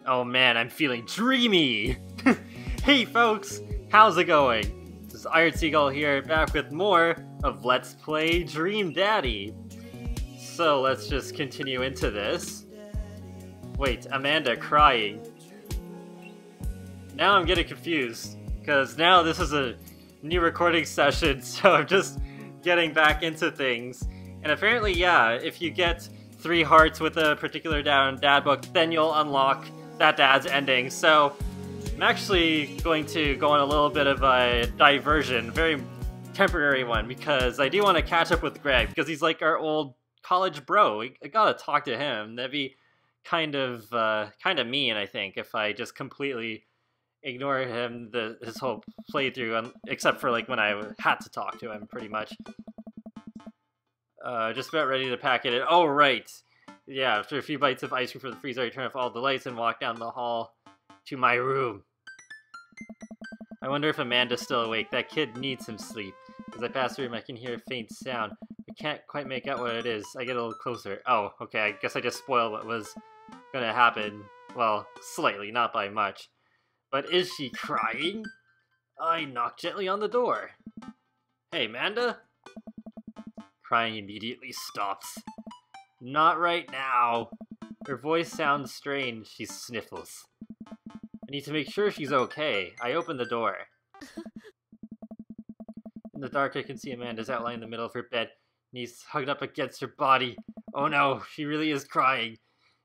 Oh man, I'm feeling dreamy! Hey folks, how's it going? This is Iron Seagull here, back with more of Let's Play Dream Daddy. So let's just continue into this. Wait, Amanda crying. Now I'm getting confused, because now this is a new recording session, so I'm just getting back into things. And apparently, yeah, if you get 3 hearts with a particular dad book, then you'll unlock that dad's ending. So I'm actually going to go on a little bit of a diversion, very temporary one, because I do want to catch up with Greg, because he's like our old college bro. I gotta talk to him. That'd be kind of mean, I think, if I just completely ignore him his whole playthrough, except for like when I had to talk to him, pretty much. Just about ready to pack it in. Oh, right. Yeah, after a few bites of ice cream from the freezer, I turn off all the lights and walk down the hall to my room. I wonder if Amanda's still awake. That kid needs some sleep. As I pass the room, I can hear a faint sound. I can't quite make out what it is. I get a little closer. Oh, okay, I guess I just spoiled what was gonna happen. Well, slightly, not by much. But is she crying? I knock gently on the door. Hey, Amanda? Crying immediately stops. Not right now. Her voice sounds strange. She sniffles. I need to make sure she's okay. I open the door. In the dark, I can see Amanda's outline in the middle of her bed, knees hugged up against her body. Oh no, she really is crying.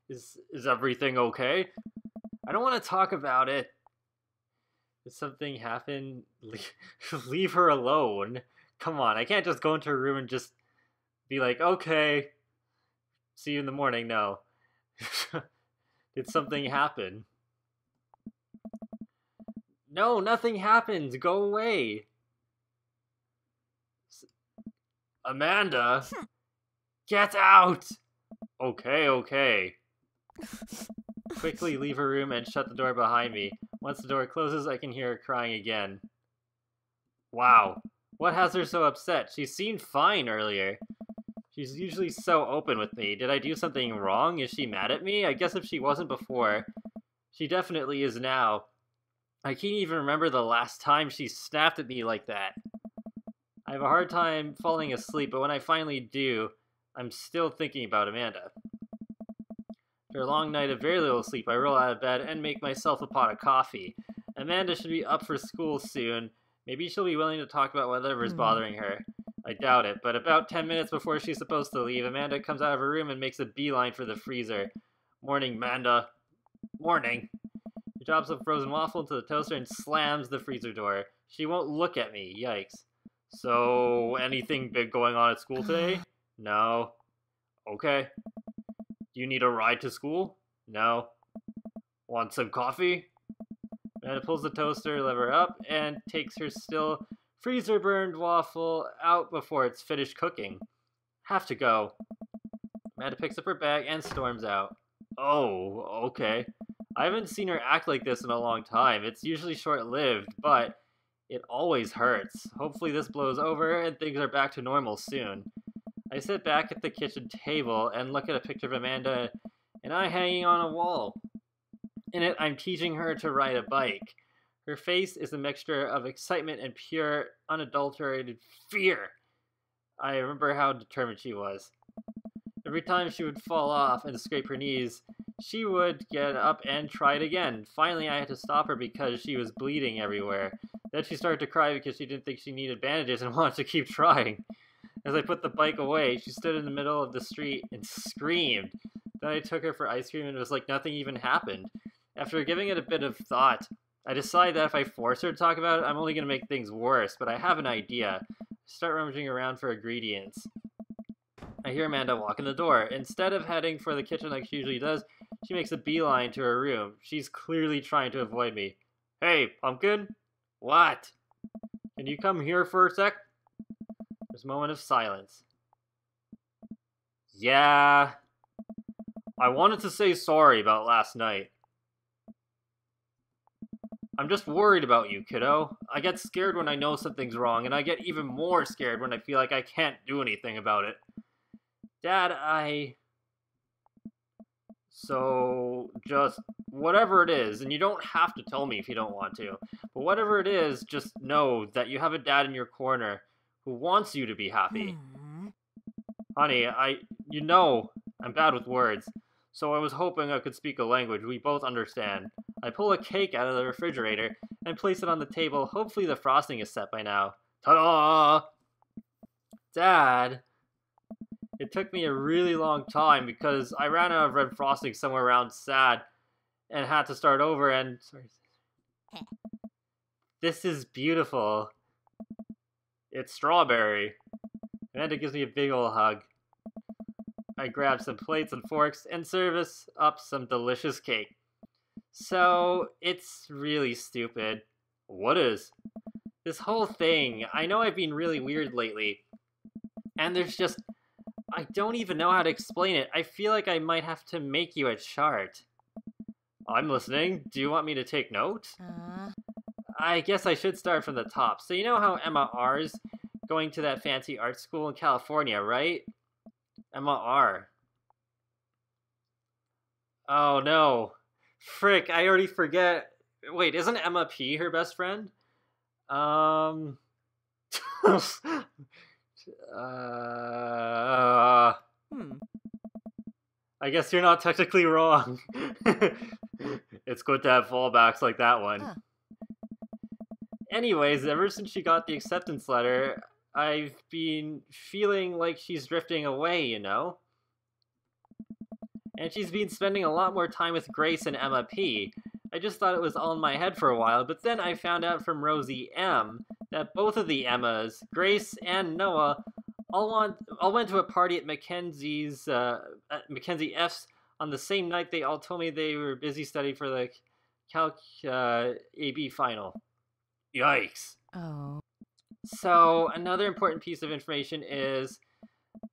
Is everything okay? I don't want to talk about it. Did something happen? Leave her alone. Come on, I can't just go into her room and just be like, okay, see you in the morning. No. Did something happen? No, nothing happened. Go away. Amanda? Get out! Okay. Quickly leave her room and shut the door behind me. Once the door closes, I can hear her crying again. Wow. What has her so upset? She seemed fine earlier. She's usually so open with me. Did I do something wrong? Is she mad at me? I guess if she wasn't before, she definitely is now. I can't even remember the last time she snapped at me like that. I have a hard time falling asleep, but when I finally do, I'm still thinking about Amanda. After a long night of very little sleep, I roll out of bed and make myself a pot of coffee. Amanda should be up for school soon. Maybe she'll be willing to talk about whatever's bothering her. I doubt it, but about 10 minutes before she's supposed to leave, Amanda comes out of her room and makes a beeline for the freezer. Morning, Amanda. Morning. She drops a frozen waffle into the toaster and slams the freezer door. She won't look at me. Yikes. So, anything big going on at school today? No. Okay. Do you need a ride to school? No. Want some coffee? Amanda pulls the toaster lever up and takes her still freezer-burned waffle out before it's finished cooking. Have to go. Amanda picks up her bag and storms out. Oh, okay. I haven't seen her act like this in a long time. It's usually short-lived, but it always hurts. Hopefully this blows over and things are back to normal soon. I sit back at the kitchen table and look at a picture of Amanda and I hanging on a wall. In it, I'm teaching her to ride a bike. Her face is a mixture of excitement and pure, unadulterated fear. I remember how determined she was. Every time she would fall off and scrape her knees, she would get up and try it again. Finally, I had to stop her because she was bleeding everywhere. Then she started to cry because she didn't think she needed bandages and wanted to keep trying. As I put the bike away, she stood in the middle of the street and screamed. Then I took her for ice cream and it was like nothing even happened. After giving it a bit of thought, I decided that if I force her to talk about it, I'm only going to make things worse, but I have an idea. I start rummaging around for ingredients. I hear Amanda walk in the door. Instead of heading for the kitchen like she usually does, she makes a beeline to her room. She's clearly trying to avoid me. Hey, Pumpkin? What? Can you come here for a sec? There's a moment of silence. Yeah. I wanted to say sorry about last night. I'm just worried about you, kiddo. I get scared when I know something's wrong, and I get even more scared when I feel like I can't do anything about it. Dad, So, just whatever it is, and you don't have to tell me if you don't want to, but whatever it is, just know that you have a dad in your corner who wants you to be happy. Honey, I'm bad with words, so I was hoping I could speak a language we both understand. I pull a cake out of the refrigerator and place it on the table. Hopefully the frosting is set by now. Ta-da! Dad, it took me a really long time because I ran out of red frosting somewhere around SAD and had to start over and... This is beautiful. It's strawberry. Amanda gives me a big ol' hug. I grab some plates and forks and service up some delicious cake. So, it's really stupid. What is? This whole thing. I know I've been really weird lately. And there's just... I don't even know how to explain it. I feel like I might have to make you a chart. I'm listening. Do you want me to take note? I guess I should start from the top. So you know how Emma R's going to that fancy art school in California, right? Emma R. Oh no. Frick, I already forget. Wait, isn't Emma P her best friend? I guess you're not technically wrong. It's good to have fallbacks like that one. Anyways, ever since she got the acceptance letter, I've been feeling like she's drifting away, you know? And she's been spending a lot more time with Grace and Emma P. I just thought it was all in my head for a while, but then I found out from Rosie M that both of the Emmas, Grace and Noah, all went to a party at Mackenzie F's on the same night. They all told me they were busy studying for the Calc AB final. Yikes. Oh. So, another important piece of information is...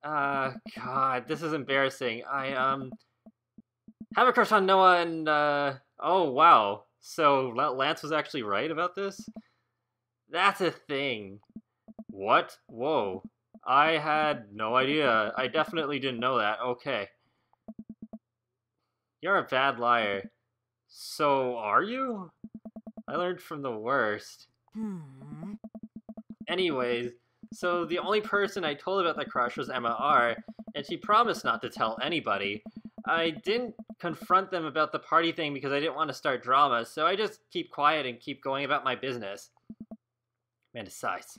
God, this is embarrassing. I, have a crush on Noah and, oh, wow. So, Lance was actually right about this? That's a thing. What? Whoa. I had no idea. I definitely didn't know that. Okay. You're a bad liar. So, are you? I learned from the worst. Anyways, so the only person I told about the crush was Emma R, and she promised not to tell anybody. I didn't confront them about the party thing because I didn't want to start drama, so I just keep quiet and keep going about my business. Amanda sighs.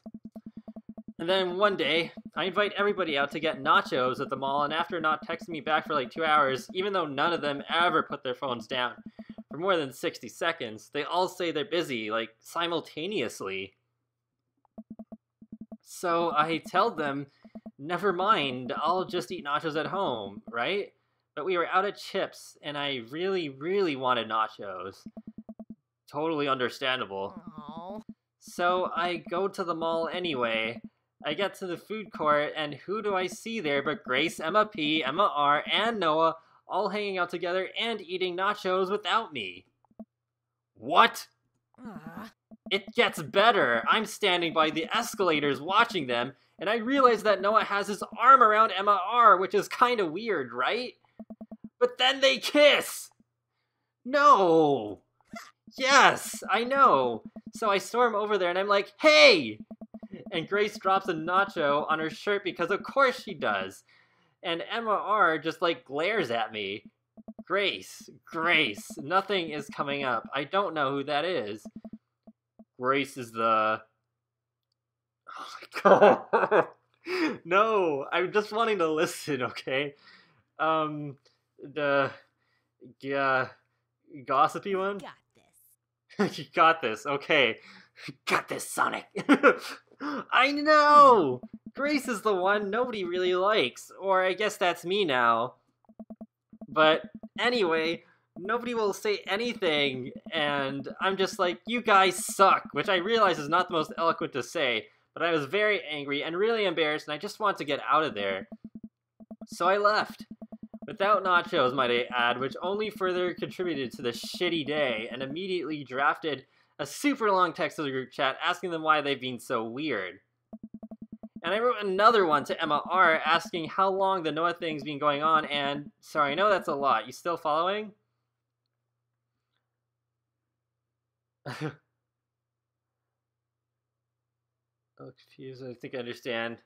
And then one day, I invite everybody out to get nachos at the mall, and after not texting me back for like 2 hours, even though none of them ever put their phones down for more than 60 seconds, they all say they're busy, like, simultaneously. So I tell them, never mind, I'll just eat nachos at home, right? But we were out of chips, and I really, really wanted nachos. Totally understandable. Aww. So I go to the mall anyway. I get to the food court, and who do I see there but Grace, Emma P, Emma R, and Noah, all hanging out together and eating nachos without me. What? It gets better. I'm standing by the escalators watching them, and I realize that Noah has his arm around Emma R, which is kind of weird, right? But then they kiss! No! Yes, I know. So I storm over there and I'm like, hey! And Grace drops a nacho on her shirt because of course she does. And Emma R just like glares at me. Grace, nothing is coming up. I don't know who that is. Grace is the... Oh my god. No, I'm just wanting to listen, okay? Gossipy one? Got this. You got this, okay. Got this, Sonic. I know! Grace is the one nobody really likes. Or I guess that's me now. But anyway, nobody will say anything, and I'm just like, you guys suck, which I realize is not the most eloquent to say, but I was very angry and really embarrassed, and I just wanted to get out of there. So I left. Without nachos, might I add, which only further contributed to the shitty day, and immediately drafted a super long text to the group chat asking them why they've been so weird. And I wrote another one to Emma R asking how long the Noah thing's been going on, and sorry, I know that's a lot. You still following? Oh, confused. I think I understand.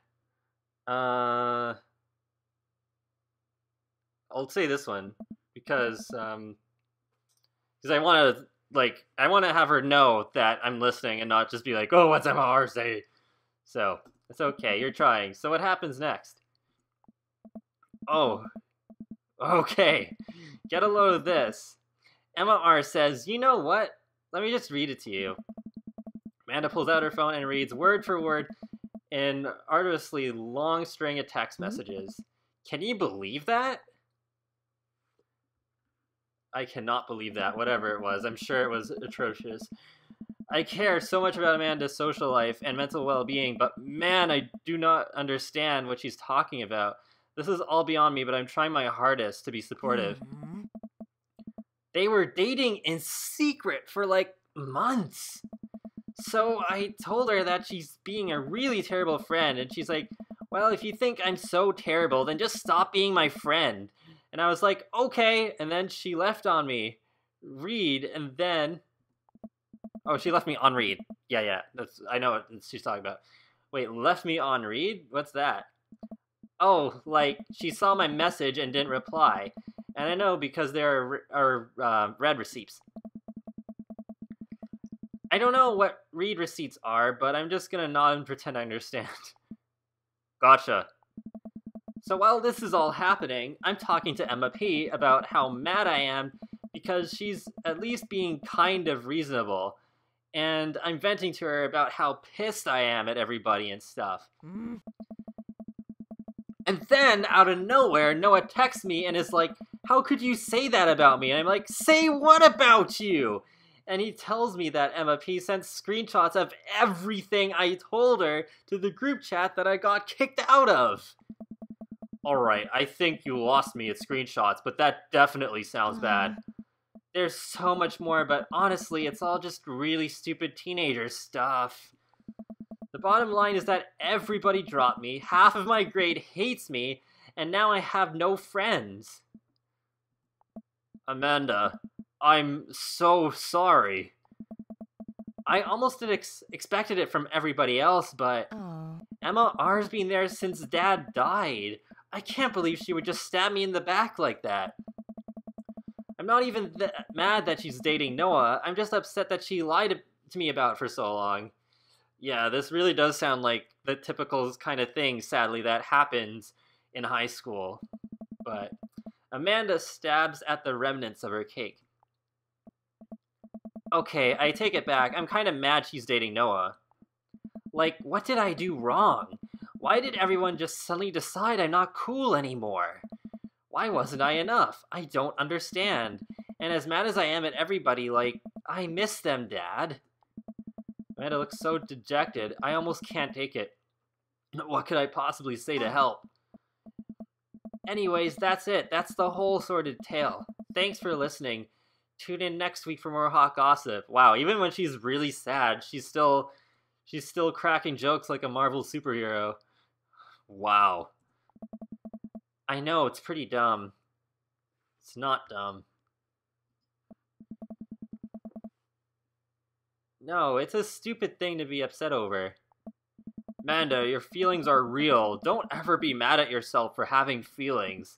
I'll say this one because I want to have her know that I'm listening and not just be like, oh, what's MR say? So it's okay. You're trying. So what happens next? Oh, okay. Get a load of this. Emma R says, you know what? Let me just read it to you. Amanda pulls out her phone and reads word for word an arduously long string of text messages. Can you believe that? I cannot believe that, whatever it was. I'm sure it was atrocious. I care so much about Amanda's social life and mental well-being, but man, I do not understand what she's talking about. This is all beyond me, but I'm trying my hardest to be supportive. They were dating in secret for like months. So I told her that she's being a really terrible friend, and she's like, well, if you think I'm so terrible, then just stop being my friend. And I was like, okay, and then she left on me. Read, and then... Oh, she left me on read. Yeah, I know what she's talking about. Wait, left me on read? What's that? Oh, like, she saw my message and didn't reply. And I know because there are read receipts. I don't know what read receipts are, but I'm just gonna nod and pretend I understand. Gotcha. So while this is all happening, I'm talking to Emma P about how mad I am because she's at least being kind of reasonable. And I'm venting to her about how pissed I am at everybody and stuff. And then, out of nowhere, Noah texts me and is like, how could you say that about me? And I'm like, say what about you? And he tells me that Emma P sent screenshots of everything I told her to the group chat that I got kicked out of. Alright, I think you lost me at screenshots, but that definitely sounds bad. There's so much more, but honestly, it's all just really stupid teenager stuff. The bottom line is that everybody dropped me, half of my grade hates me, and now I have no friends. Amanda, I'm so sorry. I almost expected it from everybody else, but Emma R's been there since Dad died. I can't believe she would just stab me in the back like that. I'm not even mad that she's dating Noah. I'm just upset that she lied to me about it for so long. Yeah, this really does sound like the typical kind of thing, sadly, that happens in high school. But Amanda stabs at the remnants of her cake. Okay, I take it back. I'm kind of mad she's dating Noah. Like, what did I do wrong? Why did everyone just suddenly decide I'm not cool anymore? Why wasn't I enough? I don't understand. And as mad as I am at everybody, like, I miss them, Dad. Amanda looks so dejected, I almost can't take it. What could I possibly say to help? Anyways, that's it. That's the whole sordid tale. Thanks for listening. Tune in next week for more hot gossip. Wow, even when she's really sad, she's still cracking jokes like a Marvel superhero. Wow. I know, it's pretty dumb. It's not dumb. No, it's a stupid thing to be upset over. Amanda, your feelings are real. Don't ever be mad at yourself for having feelings.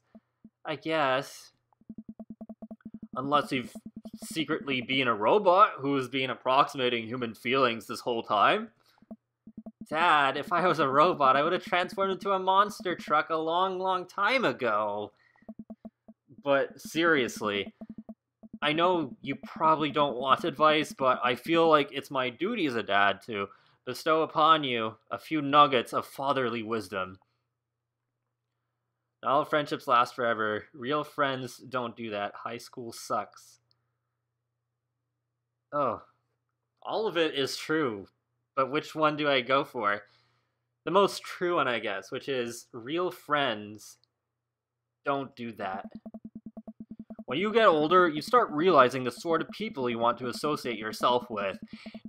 I guess. Unless you've secretly been a robot who's been approximating human feelings this whole time. Dad, if I was a robot, I would have transformed into a monster truck a long, long time ago. But seriously, I know you probably don't want advice, but I feel like it's my duty as a dad to bestow upon you a few nuggets of fatherly wisdom. Not all friendships last forever. Real friends don't do that. High school sucks. Oh, all of it is true. But which one do I go for? The most true one, I guess, which is real friends don't do that. When you get older, you start realizing the sort of people you want to associate yourself with.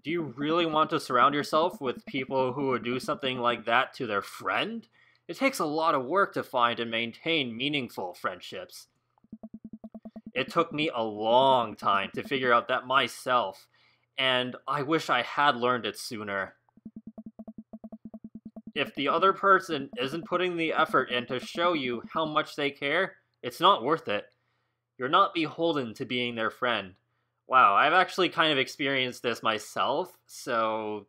Do you really want to surround yourself with people who would do something like that to their friend? It takes a lot of work to find and maintain meaningful friendships. It took me a long time to figure out that myself, and I wish I had learned it sooner. If the other person isn't putting the effort in to show you how much they care, it's not worth it. You're not beholden to being their friend. Wow, I've actually kind of experienced this myself, so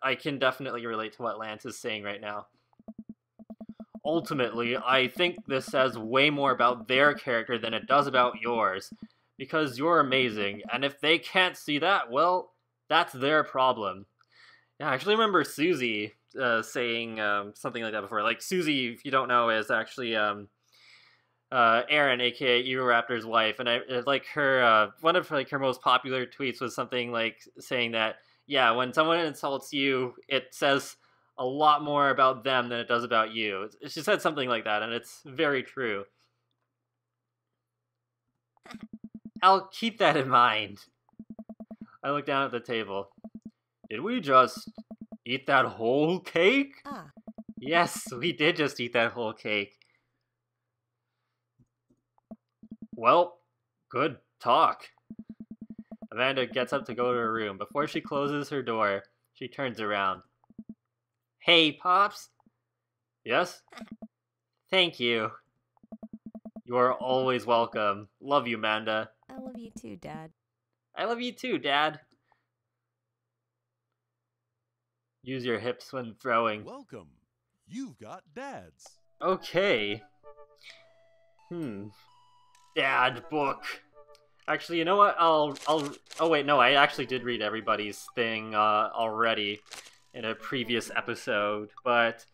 I can definitely relate to what Lance is saying right now. Ultimately, I think this says way more about their character than it does about yours, because you're amazing, and if they can't see that, well, that's their problem. Yeah, I actually remember Susie saying something like that before. Like, Susie, if you don't know, is actually Erin, aka Raptor's wife, and like her one of like her most popular tweets was something like saying that, yeah, when someone insults you, it says a lot more about them than it does about you. She said something like that, and it's very true. I'll keep that in mind. I look down at the table. Did we just eat that whole cake? Yes, we did just eat that whole cake. Well, good talk. Amanda gets up to go to her room. Before she closes her door, she turns around. Hey, Pops? Yes? Thank you. You are always welcome. Love you, Amanda. I love you too, Dad. I love you too, Dad. Use your hips when throwing. Welcome. You've got dads. Okay. Dad book. Actually, you know what? Oh wait, no, I actually did read everybody's thing already in a previous episode, but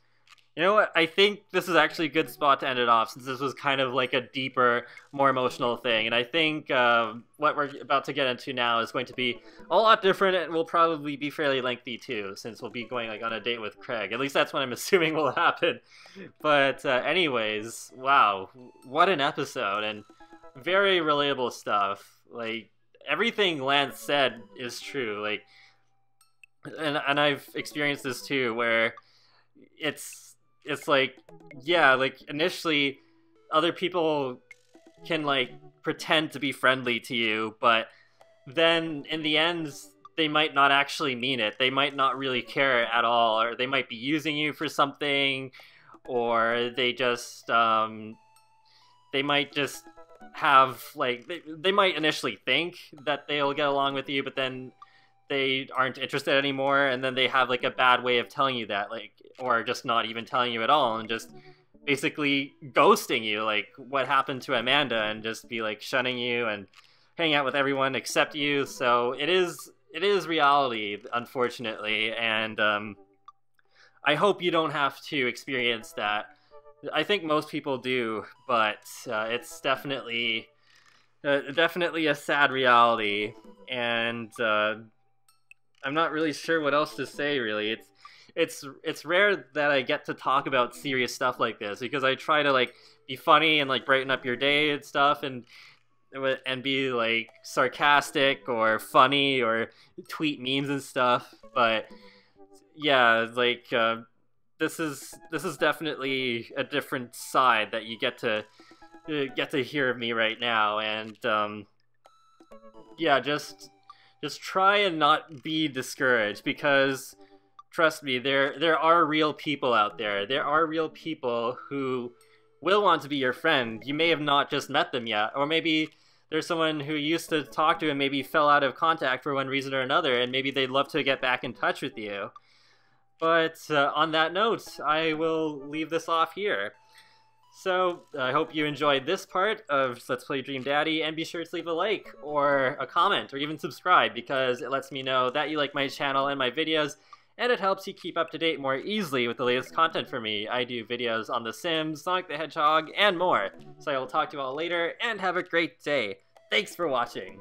you know what? I think this is actually a good spot to end it off, since this was kind of like a deeper, more emotional thing, and I think what we're about to get into now is going to be a lot different, and will probably be fairly lengthy too, since we'll be going like on a date with Craig. At least that's what I'm assuming will happen. But anyways, wow, what an episode, and very relatable stuff. Like, everything Lance said is true. Like, and I've experienced this too, where it's like, yeah, like initially other people can like pretend to be friendly to you, but then in the end they might not actually mean it. They might not really care at all, or they might be using you for something, or they just they might just have like they might initially think that they'll get along with you, but then they aren't interested anymore, and then they have like a bad way of telling you that, like, or just not even telling you at all and just basically ghosting you, like what happened to Amanda, and just be like shunning you and hanging out with everyone except you. So it is reality, unfortunately, and I hope you don't have to experience that. I think most people do, but it's definitely a sad reality, and I'm not really sure what else to say, really. It's rare that I get to talk about serious stuff like this, because I try to like be funny and like brighten up your day and stuff, and be like sarcastic or funny or tweet memes and stuff. But yeah, like this is definitely a different side that you get to hear of me right now, and yeah, just try and not be discouraged, because trust me, there are real people out there. There are real people who will want to be your friend. You may have not just met them yet, or maybe there's someone who used to talk to and maybe fell out of contact for one reason or another, and maybe they'd love to get back in touch with you. But on that note, I will leave this off here. So, I hope you enjoyed this part of Let's Play Dream Daddy, and be sure to leave a like, or a comment, or even subscribe, because it lets me know that you like my channel and my videos, and it helps you keep up to date more easily with the latest content from me. I do videos on The Sims, Sonic the Hedgehog, and more. So I will talk to you all later, and have a great day. Thanks for watching!